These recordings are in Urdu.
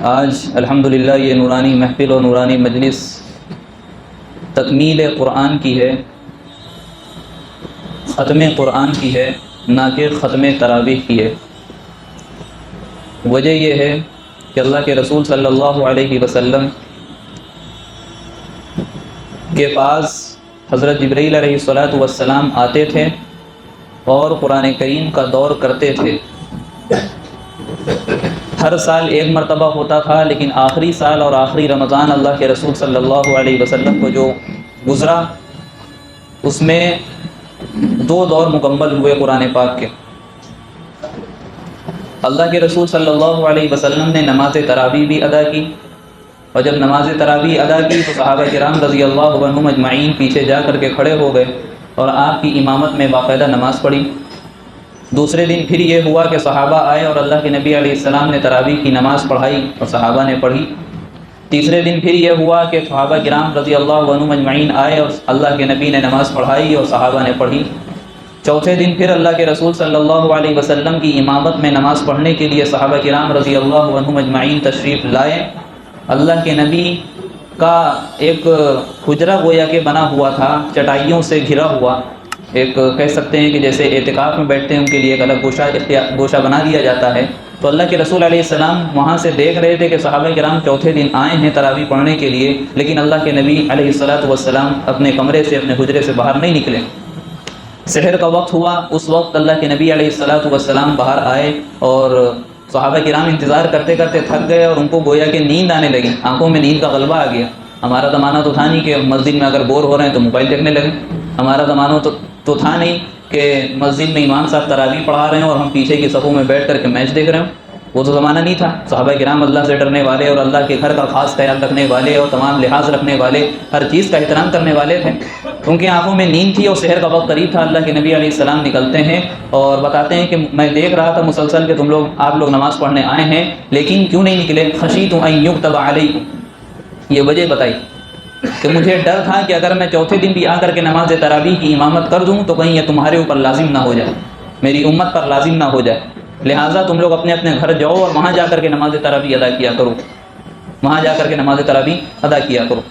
آج الحمدللہ یہ نورانی محفل اور نورانی مجلس تکمیل قرآن کی ہے، ختم قرآن کی ہے، نہ کہ ختم تراویح کی ہے۔ وجہ یہ ہے کہ اللہ کے رسول صلی اللہ علیہ وسلم کے پاس حضرت جبرائیل علیہ السلام آتے تھے اور قرآن کریم کا دور کرتے تھے۔ ہر سال ایک مرتبہ ہوتا تھا، لیکن آخری سال اور آخری رمضان اللہ کے رسول صلی اللہ علیہ وسلم کو جو گزرا اس میں 2 دور مکمل ہوئے قرآن پاک کے۔ اللہ کے رسول صلی اللہ علیہ وسلم نے نماز تراویح بھی ادا کی، اور جب نماز تراویح ادا کی تو صحابہ کرام رضی اللہ عنہم اجمعین پیچھے جا کر کے کھڑے ہو گئے اور آپ کی امامت میں باقاعدہ نماز پڑھی۔ دوسرے دن پھر یہ ہوا کہ صحابہ آئے اور اللہ کے نبی علیہ السلام نے تراویح کی نماز پڑھائی اور صحابہ نے پڑھی۔ تیسرے دن پھر یہ ہوا کہ صحابہ کرام رضی اللہ عنہم اجمعین آئے اور اللہ کے نبی نے نماز پڑھائی اور صحابہ نے پڑھی۔ چوتھے دن پھر اللہ کے رسول صلی اللہ علیہ وسلم کی امامت میں نماز پڑھنے کے لیے صحابہ کرام رضی اللہ عنہم اجمعین تشریف لائے۔ اللہ کے نبی کا ایک حجرہ گویا کہ بنا ہوا تھا، چٹائیوں سے گھرا ہوا، ایک کہہ سکتے ہیں کہ جیسے اعتکاف میں بیٹھتے ہیں ان کے لیے ایک الگ گوشہ بنا دیا جاتا ہے۔ تو اللہ کے رسول علیہ السلام وہاں سے دیکھ رہے تھے کہ صحابہ کرام چوتھے دن آئے ہیں تراویح پڑھنے کے لیے، لیکن اللہ کے نبی علیہ السلام اپنے کمرے سے، اپنے حجرے سے باہر نہیں نکلے۔ سحر کا وقت ہوا، اس وقت اللہ کے نبی علیہ السلام باہر آئے اور صحابہ کرام انتظار کرتے کرتے تھک گئے اور ان کو گویا کہ نیند آنے لگی، آنکھوں میں نیند کا غلبہ آ گیا۔ ہمارا زمانہ تو تھا نہیں کہ مسجد میں اگر بور ہو رہے ہیں تو موبائل دیکھنے لگے، ہمارا زمانہ تو تھا نہیں کہ مسجد میں امام صاحب تراویح پڑھا رہے ہیں اور ہم پیچھے کی صفوں میں بیٹھ کر کے میچ دیکھ رہے ہوں، وہ تو زمانہ نہیں تھا۔ صحابہ کرام اللہ سے ڈرنے والے اور اللہ کے گھر کا خاص خیال رکھنے والے اور تمام لحاظ رکھنے والے، ہر چیز کا احترام کرنے والے تھے۔ ان کی آنکھوں میں نیند تھی اور سحر کا وقت قریب تھا۔ اللہ کے نبی علیہ السلام نکلتے ہیں اور بتاتے ہیں کہ میں دیکھ رہا تھا مسلسل کہ آپ لوگ نماز پڑھنے آئے ہیں، لیکن کیوں نہیں نکلے؟ خشیت ان یکتب علیکم، یہ وجہ بتائی کہ مجھے ڈر تھا کہ اگر میں چوتھے دن بھی آ کر کے نماز تراویح کی امامت کر دوں تو کہیں یہ تمہارے اوپر لازم نہ ہو جائے، میری امت پر لازم نہ ہو جائے، لہٰذا تم لوگ اپنے اپنے گھر جاؤ اور وہاں جا کر کے نماز تراویح ادا کیا کرو، وہاں جا کر کے نماز تراویح ادا کیا کرو۔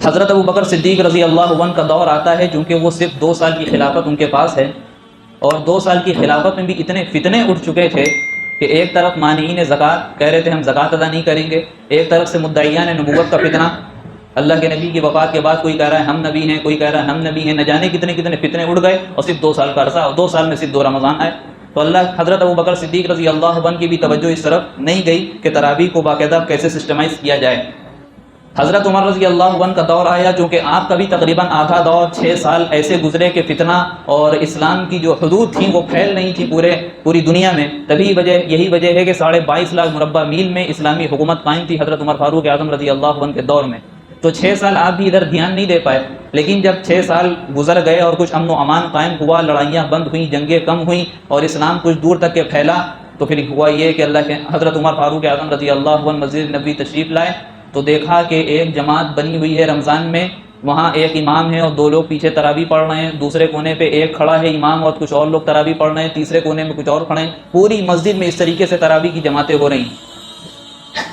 حضرت ابوبکر صدیق رضی اللہ عنہ کا دور آتا ہے، چونکہ وہ صرف 2 سال کی خلافت ان کے پاس ہے، اور 2 سال کی خلافت میں بھی اتنے فتنے اٹھ چکے تھے کہ ایک طرف مانعین زکوٰۃ کہہ رہے تھے ہم زکوٰۃ ادا نہیں کریں گے، ایک طرف سے مدعیان نبوت کا فتنہ، اللہ کے نبی کی وفات کے بعد کوئی کہہ رہا ہے ہم نبی ہیں، کوئی کہہ رہا ہے ہم نبی ہیں، نہ جانے کتنے فتنے اڑ گئے، اور صرف 2 سال کا عرصہ، اور 2 سال میں صرف 2 رمضان آئے۔ تو حضرت ابوبکر صدیق رضی اللہ عنہ کی بھی توجہ اس طرف نہیں گئی کہ تراویح کو باقاعدہ کیسے سسٹمائز کیا جائے۔ حضرت عمر رضی اللہ عنہ کا دور آیا، چونکہ آپ کا بھی تقریباً آدھا دور 6 سال ایسے گزرے کہ فتنہ اور اسلام کی جو حدود تھیں وہ پھیل نہیں تھی پوری دنیا میں، یہی وجہ ہے کہ 22.5 لاکھ مربع میل میں اسلامی حکومت قائم تھی حضرت عمر فاروق اعظم رضی اللہ عنہ کے دور میں۔ تو 6 سال آپ بھی ادھر دھیان نہیں دے پائے، لیکن جب 6 سال گزر گئے اور کچھ امن و امان قائم ہوا، لڑائیاں بند ہوئیں، جنگیں کم ہوئیں اور اسلام کچھ دور تک کے پھیلا، تو پھر ہوا یہ کہ اللہ کے حضرت عمر فاروق اعظم رضی اللہ عنہ مسجد نبوی تشریف لائے تو دیکھا کہ ایک جماعت بنی ہوئی ہے رمضان میں، وہاں ایک امام ہے اور 2 لوگ پیچھے تراویح پڑھ رہے ہیں، دوسرے کونے پہ ایک کھڑا ہے امام اور کچھ اور لوگ تراویح پڑھ رہے ہیں، تیسرے کونے میں کچھ اور کھڑے ہیں، پوری مسجد میں اس طریقے سے تراویح کی جماعتیں ہو رہی ہیں۔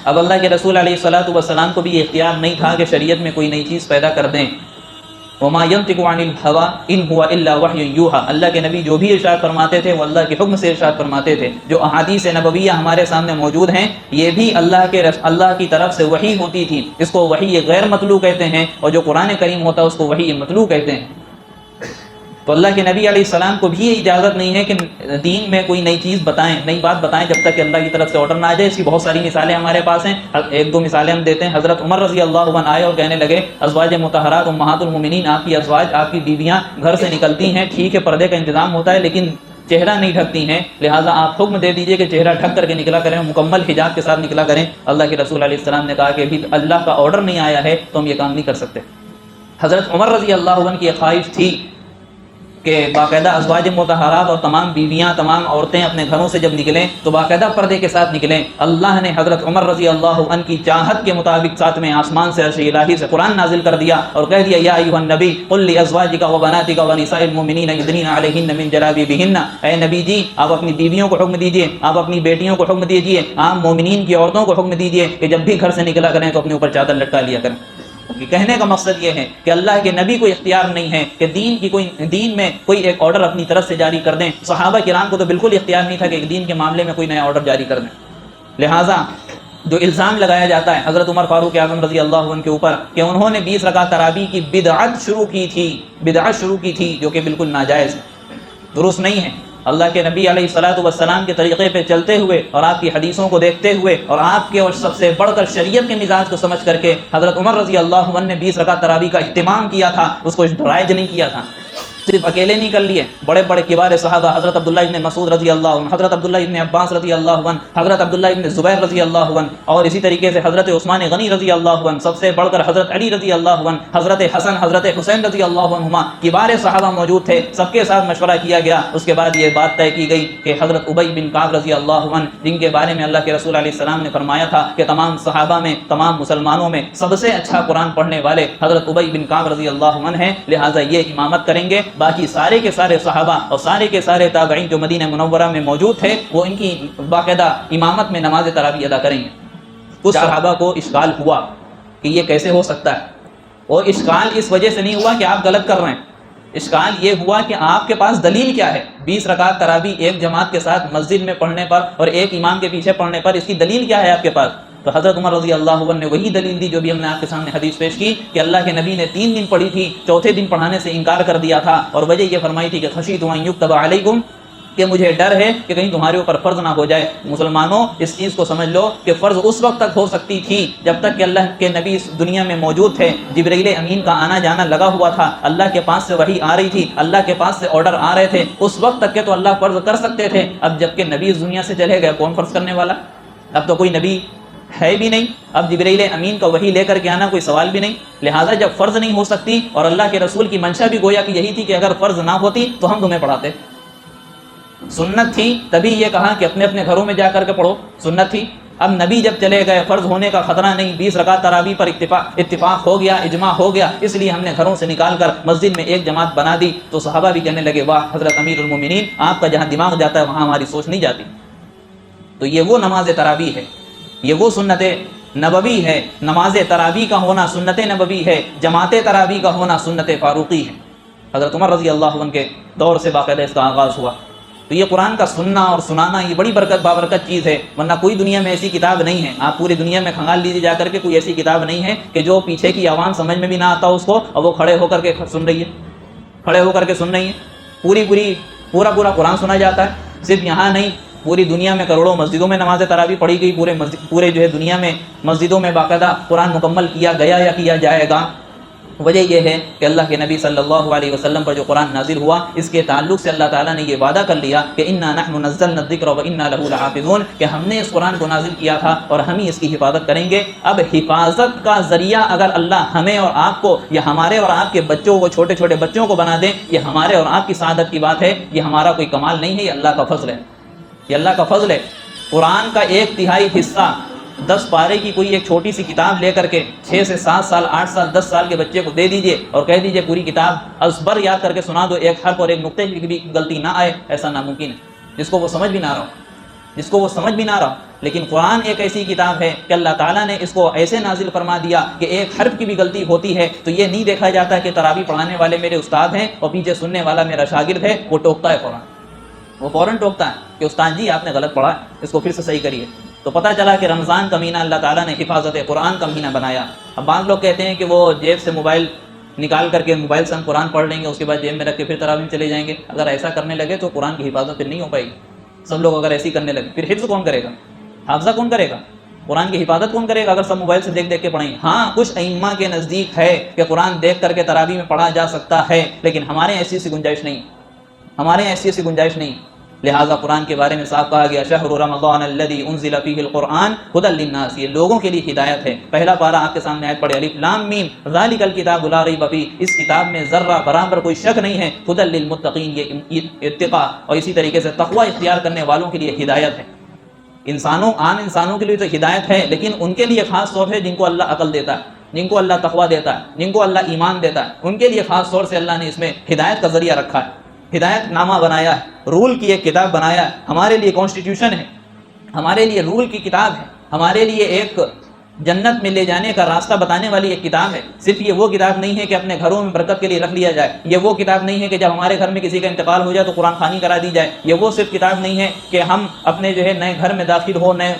اب اللہ کے رسول علیہ السلام کو بھی اختیار نہیں تھا کہ شریعت میں کوئی نئی چیز پیدا کر دیں۔ وما ينطق عن الهوى ان هو الا وحي يوحى، اللہ کے نبی جو بھی ارشاد فرماتے تھے وہ اللہ کے حکم سے ارشاد فرماتے تھے۔ جو احادیث نبویہ ہمارے سامنے موجود ہیں یہ بھی اللہ کی طرف سے وحی ہوتی تھی، اس کو وحی غیر مطلوع کہتے ہیں، اور جو قرآن کریم ہوتا ہے اس کو وحی مطلوع کہتے ہیں۔ تو اللہ کے نبی علیہ السلام کو بھی اجازت نہیں ہے کہ دین میں کوئی نئی چیز بتائیں، نئی بات بتائیں جب تک کہ اللہ کی طرف سے آرڈر نہ آ جائے۔ اس کی بہت ساری مثالیں ہمارے پاس ہیں، 1-2 مثالیں ہم دیتے ہیں۔ حضرت عمر رضی اللہ عنہ آئے اور کہنے لگے ازواج مطہرات امہات المومنین، آپ کی ازواج، آپ کی بیویاں گھر سے نکلتی ہیں، ٹھیک ہے پردے کا انتظام ہوتا ہے لیکن چہرہ نہیں ڈھکتی ہیں، لہٰذا آپ حکم دے دیجئے کہ چہرہ ڈھک کر کے نکلا کریں، مکمل حجاب کے ساتھ نکلا کریں۔ اللہ کے رسول علیہ السلام نے کہا کہ ابھی اللہ کا آرڈر نہیں آیا ہے تو ہم یہ کام نہیں کر سکتے۔ حضرت عمر رضی اللہ عنہ کی خواہش تھی کہ باقاعدہ ازواج مطہرات اور تمام بیویاں تمام عورتیں اپنے گھروں سے جب نکلیں تو باقاعدہ پردے کے ساتھ نکلیں. اللہ نے حضرت عمر رضی اللہ عنہ کی چاہت کے مطابق ساتویں آسمان سے عرش الہی سے قرآن نازل کر دیا اور کہہ دیا یا ایھا النبی قل لازواجک وبناتک ونساء المؤمنین یدنین علیہن من جلابیبہن. اے نبی جی آپ اپنی بیویوں کو حکم دیجئے, آپ اپنی بیٹیوں کو حکم دیجئے, آپ مومنین کی عورتوں کو حکم دیجئے کہ جب بھی گھر سے نکلا کریں تو اپنے اوپر چادر لٹکا لیا کریں. کہنے کا مقصد یہ ہے کہ اللہ کے نبی کو اختیار نہیں ہے کہ دین میں کوئی ایک آرڈر اپنی طرف سے جاری کر دیں. صحابہ کرام کو تو بالکل اختیار نہیں تھا کہ ایک دین کے معاملے میں کوئی نیا آرڈر جاری کر دیں. لہٰذا جو الزام لگایا جاتا ہے حضرت عمر فاروق اعظم رضی اللہ عنہ کے اوپر کہ انہوں نے 20 رکعت تراویح کی بدعت شروع کی تھی جو کہ بالکل ناجائز درست نہیں ہے. اللہ کے نبی علیہ الصلوۃ والسلام کے طریقے پہ چلتے ہوئے اور آپ کی حدیثوں کو دیکھتے ہوئے اور آپ کے اور سب سے بڑھ کر شریعت کے مزاج کو سمجھ کر کے حضرت عمر رضی اللہ عنہ نے 20 رکعت تراویح کا اہتمام کیا تھا, اس کو رائج نہیں کیا تھا. صرف اکیلے نہیں کر لیے, بڑے بڑے کبار صحابہ حضرت عبداللہ ابن مسعود رضی اللہ عنہ, حضرت عبداللہ ابن عباس رضی اللہ عنہ, حضرت عبداللہ ابن زبیر رضی اللہ عنہ اور اسی طریقے سے حضرت عثمان غنی رضی اللہ عنہ, سب سے بڑھ کر حضرت علی رضی اللہ عنہ, حضرت حسن حضرت حسین رضی اللہ عنہما کبار صحابہ موجود تھے. سب کے ساتھ مشورہ کیا گیا. اس کے بعد یہ بات طے کی گئی کہ حضرت ابی بن کعب رضی اللہ عنہ جن کے بارے میں اللہ کے رسول علیہ السلام نے فرمایا تھا کہ تمام صحابہ میں تمام مسلمانوں میں سب سے اچھا قرآن پڑھنے والے حضرت ابی بن کعب رضی اللہ عنہ ہیں, لہٰذا یہ امامت کریں گے. باقی سارے کے سارے صحابہ اور سارے کے سارے تابعین جو مدینہ منورہ میں موجود تھے وہ ان کی باقاعدہ امامت میں نماز تراویح ادا کریں گے. کچھ صحابہ کو اشکال ہوا کہ یہ کیسے ہو سکتا ہے, اور اشکال اس وجہ سے نہیں ہوا کہ آپ غلط کر رہے ہیں, اشکال یہ ہوا کہ آپ کے پاس دلیل کیا ہے. 20 رکعت تراویح ایک جماعت کے ساتھ مسجد میں پڑھنے پر اور ایک امام کے پیچھے پڑھنے پر, اس کی دلیل کیا ہے آپ کے پاس؟ تو حضرت عمر رضی اللہ عنہ نے وہی دلیل دی جو بھی ہم نے آپ کے سامنے حدیث پیش کی کہ اللہ کے نبی نے 3 دن پڑھی تھی, چوتھے دن پڑھانے سے انکار کر دیا تھا, اور وجہ یہ فرمائی تھی کہ خشیت ان یکتب علیکم, کہ مجھے ڈر ہے کہ کہیں تمہارے اوپر فرض نہ ہو جائے. مسلمانوں اس چیز کو سمجھ لو کہ فرض اس وقت تک ہو سکتی تھی جب تک کہ اللہ کے نبی اس دنیا میں موجود تھے, جبرائیل امین کا آنا جانا لگا ہوا تھا, اللہ کے پاس سے وحی آ رہی تھی, اللہ کے پاس سے آرڈر آ رہے تھے, اس وقت تک کہ تو اللہ فرض کر سکتے تھے. اب جب کہ نبی اس دنیا سے چلے گئے کون فرض کرنے والا؟ اب تو کوئی نبی ہے بھی نہیں, اب جبرائیل امین کا وحی لے کر کے آنا کوئی سوال بھی نہیں. لہٰذا جب فرض نہیں ہو سکتی اور اللہ کے رسول کی منشا بھی گویا کہ یہی تھی کہ اگر فرض نہ ہوتی تو ہم تمہیں پڑھاتے, سنت تھی تبھی یہ کہا کہ اپنے اپنے گھروں میں جا کر کے پڑھو, سنت تھی. اب نبی جب چلے گئے فرض ہونے کا خطرہ نہیں, 20 رکعت تراویح پر اتفاق ہو گیا, اجماع ہو گیا, اس لیے ہم نے گھروں سے نکال کر مسجد میں ایک جماعت بنا دی. تو صحابہ بھی کہنے لگے واہ حضرت امیر المومنین, آپ کا جہاں دماغ جاتا ہے وہاں ہماری سوچ نہیں جاتی. تو یہ وہ نماز تراویح ہے, یہ وہ سنت نبوی ہے. نماز تراویح کا ہونا سنت نبوی ہے, جماعت تراویح کا ہونا سنت فاروقی ہے. حضرت عمر رضی اللہ عنہ کے دور سے باقاعدہ اس کا آغاز ہوا. تو یہ قرآن کا سننا اور سنانا یہ بڑی بابرکت چیز ہے, ورنہ کوئی دنیا میں ایسی کتاب نہیں ہے. آپ پوری دنیا میں کھنگال لیجیے جا کر کے, کوئی ایسی کتاب نہیں ہے کہ جو پیچھے کی عوام سمجھ میں بھی نہ آتا اس کو, اور وہ کھڑے ہو کر کے سن رہی ہے, پورا قرآن سنا جاتا ہے. صرف یہاں نہیں, پوری دنیا میں کروڑوں مسجدوں میں نماز تراویح پڑھی گئی, پورے جو ہے دنیا میں مسجدوں میں باقاعدہ قرآن مکمل کیا گیا یا کیا جائے گا. وجہ یہ ہے کہ اللہ کے نبی صلی اللہ علیہ وسلم پر جو قرآن نازل ہوا اس کے تعلق سے اللہ تعالیٰ نے یہ وعدہ کر لیا کہ انا نحن نزلنا الذکر وانا لہ لحافظون, کہ ہم نے اس قرآن کو نازل کیا تھا اور ہم ہی اس کی حفاظت کریں گے. اب حفاظت کا ذریعہ اگر اللہ ہمیں اور آپ کو یا ہمارے اور آپ کے بچوں کو, چھوٹے چھوٹے بچوں کو بنا دیں, یہ ہمارے اور آپ کی سعادت کی بات ہے. یہ ہمارا کوئی کمال نہیں ہے, یہ اللہ کا فضل ہے, یہ اللہ کا فضل ہے. قرآن کا 1/3 حصہ 10 پارے کی کوئی ایک چھوٹی سی کتاب لے کر کے 6 سے 7 سال 8 سال 10 سال کے بچے کو دے دیجئے اور کہہ دیجئے پوری کتاب ازبر یاد کر کے سنا دو, ایک حرف اور ایک نقطے کی بھی غلطی نہ آئے, ایسا ناممکن ہے. جس کو وہ سمجھ بھی نہ رہا لیکن قرآن ایک ایسی کتاب ہے کہ اللہ تعالیٰ نے اس کو ایسے نازل فرما دیا کہ ایک حرف کی بھی غلطی ہوتی ہے تو یہ نہیں دیکھا جاتا کہ تراویح پڑھانے والے میرے استاد ہیں اور پیچھے سننے والا میرا شاگرد ہے, وہ ٹوکتا ہے فوراً ٹوکتا ہے کہ استاد جی آپ نے غلط پڑھا, اس کو پھر سے صحیح کریے. تو پتہ چلا کہ رمضان کا مہینہ اللہ تعالیٰ نے حفاظت قرآن کا مہینہ بنایا. اب بعض لوگ کہتے ہیں کہ وہ جیب سے موبائل نکال کر کے موبائل سے ہم قرآن پڑھ لیں گے, اس کے بعد جیب میں رکھ کے پھر تراویح چلے جائیں گے. اگر ایسا کرنے لگے تو قرآن کی حفاظت پھر نہیں ہو پائے گی. سب لوگ اگر ایسی کرنے لگے پھر حفظ کون کرے گا, حافظہ کون کرے گا, قرآن کی حفاظت کون کرے گا اگر سب موبائل سے دیکھ کے پڑھیں. ہاں کچھ ائمہ کے نزدیک ہے کہ قرآن دیکھ کر کے تراویح میں پڑھا جا سکتا ہے, لیکن ہمارے ایسی گنجائش نہیں. لہٰذا قرآن کے بارے میں صاف کہا گیا شہر رمضان الذی انزل فیہ القرآن ھدی للناس، یہ لوگوں کے لیے ہدایت ہے۔ پہلا پارہ آپ کے سامنے آیت پڑھے الف لام میم ذالک الکتاب لا ریب فیہ، اس کتاب میں ذرہ برابر کوئی شک نہیں ہے، ھدی للمتقین، یہ اتقاء اور اسی طریقے سے تقوی اختیار کرنے والوں کے لیے ہدایت ہے۔ عام انسانوں کے لیے تو ہدایت ہے، لیکن ان کے لیے خاص طور سے جن کو اللہ عقل دیتا ہے، جن کو اللہ تقوی دیتا ہے، جن کو اللہ ایمان دیتا ہے، ان کے لیے خاص طور سے اللہ نے اس میں ہدایت کا ذریعہ رکھا ہے، ہدایت نامہ بنایا ہے، رول کی ایک کتاب بنایا ہے، ہمارے لیے کانسٹیٹیوشن ہے، ہمارے لیے رول کی کتاب ہے، ہمارے لیے ایک جنت میں لے جانے کا راستہ بتانے والی ایک کتاب ہے۔ صرف یہ وہ کتاب نہیں ہے کہ اپنے گھروں میں برکت کے لیے رکھ لیا جائے، یہ وہ کتاب نہیں ہے کہ جب ہمارے گھر میں کسی کا انتقال ہو جائے تو قرآن خوانی کرا دی جائے، یہ وہ صرف کتاب نہیں ہے کہ ہم اپنے جو ہے نئے گھر میں داخل ہو، نئے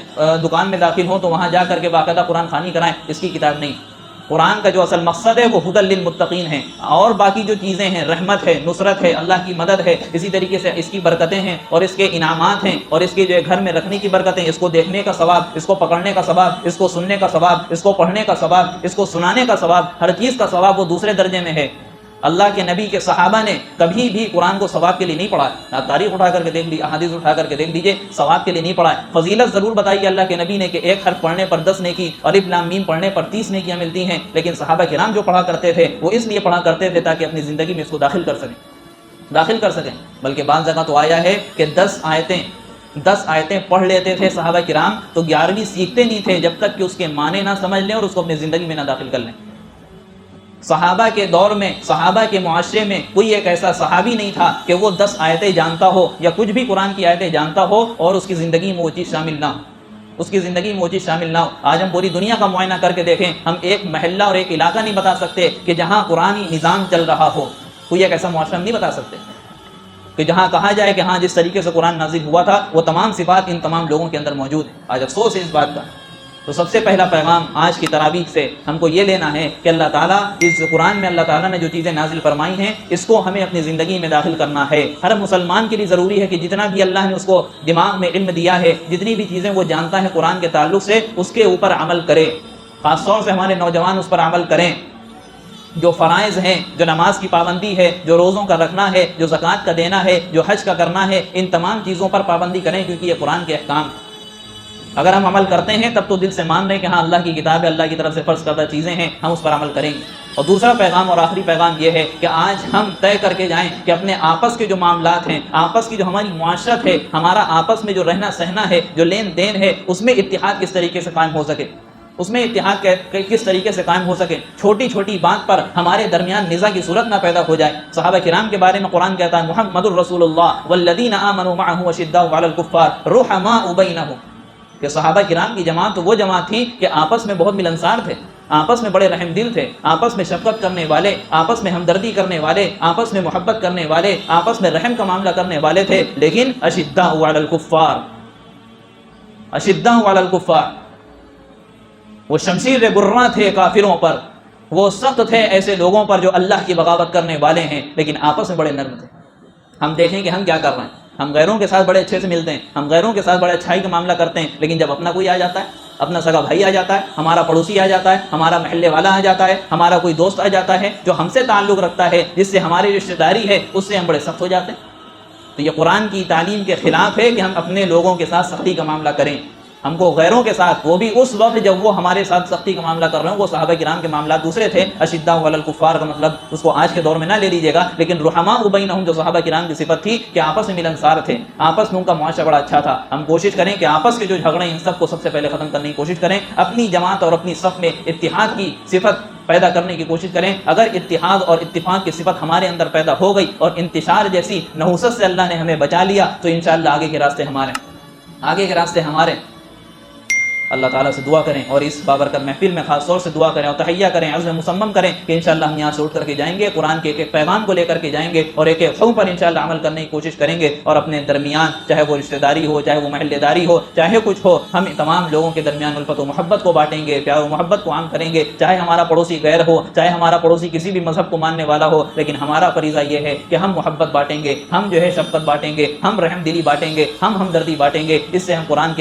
دکان میں داخل ہو تو وہاں جا کر کے باقاعدہ قرآن خوانی کرائیں، اس کی کتاب نہیں۔ قرآن کا جو اصل مقصد ہے وہ ھدی للمتقین ہے، اور باقی جو چیزیں ہیں رحمت ہے، نصرت ہے، اللہ کی مدد ہے، اسی طریقے سے اس کی برکتیں ہیں اور اس کے انعامات ہیں اور اس کے جو ہے گھر میں رکھنے کی برکتیں، اس کو دیکھنے کا ثواب، اس کو پکڑنے کا ثواب، اس کو سننے کا ثواب، اس کو پڑھنے کا ثواب، اس کو سنانے کا ثواب، ہر چیز کا ثواب وہ دوسرے درجے میں ہے۔ اللہ کے نبی کے صحابہ نے کبھی بھی قرآن کو ثواب کے لیے نہیں پڑھا، آپ تاریخ اٹھا کر کے دیکھ لیجیے، احادیث اٹھا کر کے دیکھ لیجیے، ثواب کے لیے نہیں پڑھا ہے۔ فضیلت ضرور بتائی اللہ کے نبی نے کہ ایک حرف پڑھنے پر 10 نیکی، الف لام میم پڑھنے پر 30 نیکیاں ملتی ہیں، لیکن صحابہ کرام جو پڑھا کرتے تھے وہ اس لیے پڑھا کرتے تھے تاکہ اپنی زندگی میں اس کو داخل کر سکیں۔ بلکہ بعض جگہ تو آیا ہے کہ 10 آیتیں پڑھ لیتے تھے صحابہ کرام تو 11ویں سیکھتے نہیں تھے جب تک کہ اس کے معنی نہ سمجھ لیں اور اس کو اپنی زندگی میں نہ داخل کر لیں۔ صحابہ کے دور میں، صحابہ کے معاشرے میں کوئی ایک ایسا صحابی نہیں تھا کہ وہ 10 آیتیں جانتا ہو یا کچھ بھی قرآن کی آیتیں جانتا ہو اور اس کی زندگی میں وہ چیز شامل نہ ہو، آج ہم پوری دنیا کا معائنہ کر کے دیکھیں، ہم ایک محلہ اور ایک علاقہ نہیں بتا سکتے کہ جہاں قرآنی نظام چل رہا ہو، کوئی ایک ایسا معاشرہ نہیں بتا سکتے کہ جہاں کہا جائے کہ ہاں جس طریقے سے قرآن نازل ہوا تھا وہ تمام صفات ان تمام لوگوں کے اندر موجود ہیں۔ آج افسوس ہے اس بات کا۔ تو سب سے پہلا پیغام آج کی تراویح سے ہم کو یہ لینا ہے کہ اللہ تعالیٰ اس قرآن میں اللہ تعالیٰ نے جو چیزیں نازل فرمائی ہیں اس کو ہمیں اپنی زندگی میں داخل کرنا ہے۔ ہر مسلمان کے لیے ضروری ہے کہ جتنا بھی اللہ نے اس کو دماغ میں علم دیا ہے، جتنی بھی چیزیں وہ جانتا ہے قرآن کے تعلق سے، اس کے اوپر عمل کرے۔ خاص طور سے ہمارے نوجوان اس پر عمل کریں۔ جو فرائض ہیں، جو نماز کی پابندی ہے، جو روزوں کا رکھنا ہے، جو زکوٰۃ کا دینا ہے، جو حج کا کرنا ہے، ان تمام چیزوں پر پابندی کریں کیونکہ یہ قرآن کے احکام ہیں۔ اگر ہم عمل کرتے ہیں تب تو دل سے مان رہے ہیں کہ ہاں اللہ کی کتاب ہے، اللہ کی طرف سے فرض کردہ چیزیں ہیں، ہم اس پر عمل کریں گے۔ اور دوسرا پیغام اور آخری پیغام یہ ہے کہ آج ہم طے کر کے جائیں کہ اپنے آپس کے جو معاملات ہیں، آپس کی جو ہماری معاشرت ہے، ہمارا آپس میں جو رہنا سہنا ہے، جو لین دین ہے، اس میں اتحاد کس طریقے سے قائم ہو سکے، کس طریقے سے قائم ہو سکے۔ چھوٹی چھوٹی بات پر ہمارے درمیان نزاع کی صورت نہ پیدا ہو جائے۔ صحابہ کرام کے بارے میں قرآن کہتا ہے محمد الرسول اللہ والذین آمنوا معه اشداء علی الکفار رحماء بینہم، کہ صحابہ کرام کی جماعت تو وہ جماعت تھی کہ آپس میں بہت ملنسار تھے، آپس میں بڑے رحم دل تھے، آپس میں شفقت کرنے والے، آپس میں ہمدردی کرنے والے، آپس میں محبت کرنے والے، آپس میں رحم کا معاملہ کرنے والے تھے، لیکن اشداء علی الکفار، وہ شمشیر برہ تھے کافروں پر، وہ سخت تھے ایسے لوگوں پر جو اللہ کی بغاوت کرنے والے ہیں، لیکن آپس میں بڑے نرم تھے۔ ہم دیکھیں کہ ہم کیا کر رہے ہیں، ہم غیروں کے ساتھ بڑے اچھے سے ملتے ہیں، ہم غیروں کے ساتھ بڑے اچھائی کا معاملہ کرتے ہیں، لیکن جب اپنا کوئی آ جاتا ہے، اپنا سگا بھائی آ جاتا ہے، ہمارا پڑوسی آ جاتا ہے، ہمارا محلے والا آ جاتا ہے، ہمارا کوئی دوست آ جاتا ہے جو ہم سے تعلق رکھتا ہے، جس سے ہماری رشتہ داری ہے، اس سے ہم بڑے سخت ہو جاتے ہیں۔ تو یہ قرآن کی تعلیم کے خلاف ہے کہ ہم اپنے لوگوں کے ساتھ سختی کا معاملہ کریں۔ ہم کو غیروں کے ساتھ، وہ بھی اس وقت جب وہ ہمارے ساتھ سختی کا معاملہ کر رہے ہیں، وہ صحابہ کرام کے معاملات دوسرے تھے۔ اشداء علی الکفار کا مطلب اس کو آج کے دور میں نہ لے لیجیے گا، لیکن رحماء بینہم جو صحابہ کرام کی صفت تھی کہ آپس میں ملنسار تھے، آپس میں ان کا معاشرہ بڑا اچھا تھا۔ ہم کوشش کریں کہ آپس کے جو جھگڑے ان سب کو سب سے پہلے ختم کرنے کی کوشش کریں، اپنی جماعت اور اپنی صف میں اتحاد کی صفت پیدا کرنے کی کوشش کریں۔ اگر اتحاد اور اتفاق کی صفت ہمارے اندر پیدا ہو گئی اور انتشار جیسی نحوست سے اللہ نے ہمیں بچا لیا تو انشاءاللہ آگے کے راستے ہمارے اللہ تعالیٰ سے دعا کریں اور اس بابرکت محفل میں خاص طور سے دعا کریں اور تحیہ کریں، عزم مصمم کریں کہ انشاءاللہ ہم یہاں سے اٹھ کر کے جائیں گے، قرآن کے ایک ایک پیغام کو لے کر کے جائیں گے اور ایک ایک حکم پر انشاءاللہ عمل کرنے کی کوشش کریں گے، اور اپنے درمیان چاہے وہ رشتہ داری ہو، چاہے وہ محلے داری ہو، چاہے کچھ ہو، ہم تمام لوگوں کے درمیان الفت و محبت کو بانٹیں گے، پیار و محبت کو عام کریں گے، چاہے ہمارا پڑوسی غیر ہو، چاہے ہمارا پڑوسی کسی بھی مذہب کو ماننے والا ہو، لیکن ہمارا فریضہ یہ ہے کہ ہم محبت بانٹیں گے، ہم جو ہے شفقت بانٹیں گے، ہم رحم دلی بانٹیں گے، ہم ہمدردی بانٹیں گے۔ اس سے ہم قرآن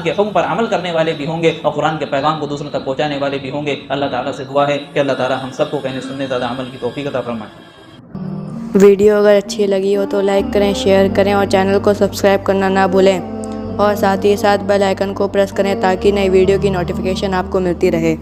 کے حکم پر عمل کرنے والے بھی ہوں گے اور قرآن کے پیغام کو دوسروں تک پہنچانے والے بھی ہوں گے۔ اللہ تعالیٰ سے دعا ہے کہ اللہ تعالیٰ ہم سب کو کہنے سننے زیادہ عمل کی توفیق عطا فرمائے۔ ویڈیو اگر اچھی لگی ہو تو لائک کریں، شیئر کریں اور چینل کو سبسکرائب کرنا نہ بھولیں، اور ساتھ ہی ساتھ بیل آئیکن کو پریس کریں تاکہ نئی ویڈیو کی نوٹیفیکیشن آپ کو ملتی رہے۔